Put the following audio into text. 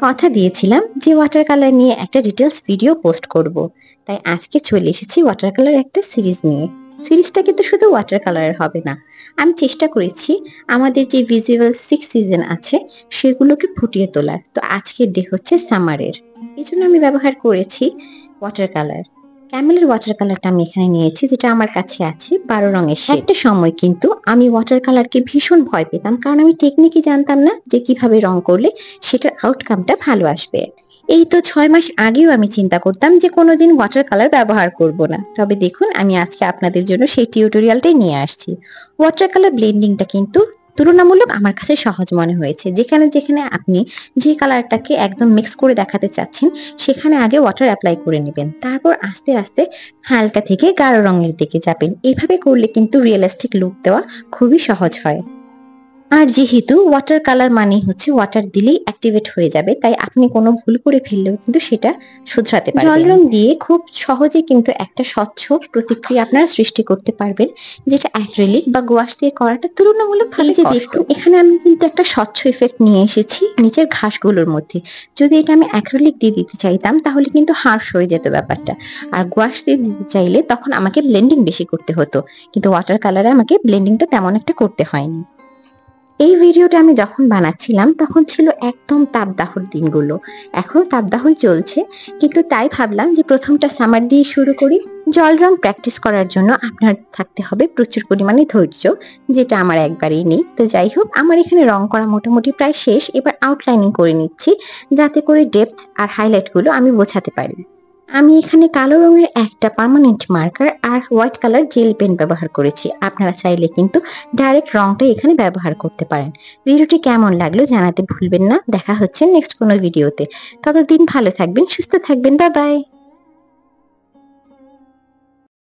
কথা দিয়েছিলাম যে ওয়াটার কালার নিয়ে একটা ডিটেলস ভিডিও পোস্ট করব, তাই আজকে চলে এসেছি ওয়াটার কালার একটা সিরিজ নিয়ে। সিরিজটা কিন্তু শুধু ওয়াটার কালারের হবে না, আমি চেষ্টা করেছি আমাদের যে ভিজিবল 6 সিজন আছে সেগুলোকে ফুটিয়ে তোলার। তো আজকের ডে হচ্ছে সামারের, এই জন্য আমি ব্যবহার করেছি ওয়াটার কালার। ক্যামেলের ওয়াটার কালারটা আমি এখানে নিয়েছি, যেটা আমার কাছে আছে 12 রঙের। একটা সময় কিন্তু আমি ওয়াটার কালারকে ভীষণ ভয় পেতাম, কারণ আমি টেকনিকই জানতাম না যে কিভাবে রং করলে সেটার আউটকামটা ভালো আসবে। এই তো 6 মাস আগেও আমি চিন্তা করতাম যে কোনোদিন ওয়াটার কালার ব্যবহার করব না। তবে দেখুন, আমি আজকে আপনাদের জন্য সেই টিউটোরিয়ালটাই নিয়ে আসছি। ওয়াটার কালার ব্লেন্ডিংটা কিন্তু তুলনামূলক আমার কাছে সহজ মনে হয়েছে। যেখানে যেখানে আপনি যে কালারটাকে একদম মিক্স করে দেখাতে চাচ্ছেন সেখানে আগে ওয়াটার অ্যাপ্লাই করে নেবেন, তারপর আস্তে আস্তে হালকা থেকে গাঢ় রঙের দিকে যাবেন। এইভাবে করলে কিন্তু রিয়েলিস্টিক লুক দেওয়া খুবই সহজ হয়। আর যেহেতু ওয়াটার কালার মানে হচ্ছে ওয়াটার দিলেই অ্যাক্টিভেট হয়ে যাবে, তাই আপনি কোনো ভুল করে ফেললেও কিন্তু সেটা শুধরাতে পারবেন। জল রং দিয়ে খুব সহজে কিন্তু একটা স্বচ্ছ প্রতিক্রিয়া আপনারা সৃষ্টি করতে পারবেন, যেটা অ্যাক্রিলিক বা গোয়াশ দিয়ে করাটা তুলনামূলক ভালো। যে দেখুন, এখানে আমি কিন্তু একটা স্বচ্ছ ইফেক্ট নিয়ে এসেছি নিচের ঘাসগুলোর মধ্যে। যদি এটা আমি অ্যাক্রিলিক দিয়ে দিতে চাইতাম তাহলে কিন্তু হার্শ হয়ে যেত ব্যাপারটা, আর গোয়াশ দিয়ে দিতে চাইলে তখন আমাকে ব্লেন্ডিং বেশি করতে হতো, কিন্তু ওয়াটার কালারে আমাকে ব্লেন্ডিংটা তেমন একটা করতে হয়নি। এই ভিডিওটা আমি যখন বানাচ্ছিলাম তখন ছিল একদম তাপদাহর দিনগুলো, এখন তাপদাহই চলছে, কিন্তু তাই ভাবলাম যে প্রথমটা সামার দিয়ে শুরু করি। জল রং প্র্যাকটিস করার জন্য আপনার থাকতে হবে প্রচুর পরিমাণে ধৈর্য, যেটা আমার একবারেই নেই। তো যাই হোক, আমার এখানে রং করা মোটামুটি প্রায় শেষ। এবার আউটলাইনিং করে নিচ্ছি, যাতে করে ডেপথ আর হাইলাইটগুলো আমি বোঝাতে পারি। আমি এখানে কালো রঙের একটা পার্মানেন্ট মার্কার আর হোয়াইট কালার জেল পেন ব্যবহার করেছি। আপনারা চাইলে কিন্তু ডাইরেক্ট রংটা এখানে ব্যবহার করতে পারেন। ভিডিওটি কেমন লাগলো জানাতে ভুলবেন না। দেখা হচ্ছে নেক্সট কোনো ভিডিওতে। ততদিন ভালো থাকবেন, সুস্থ থাকবেন। Bye bye.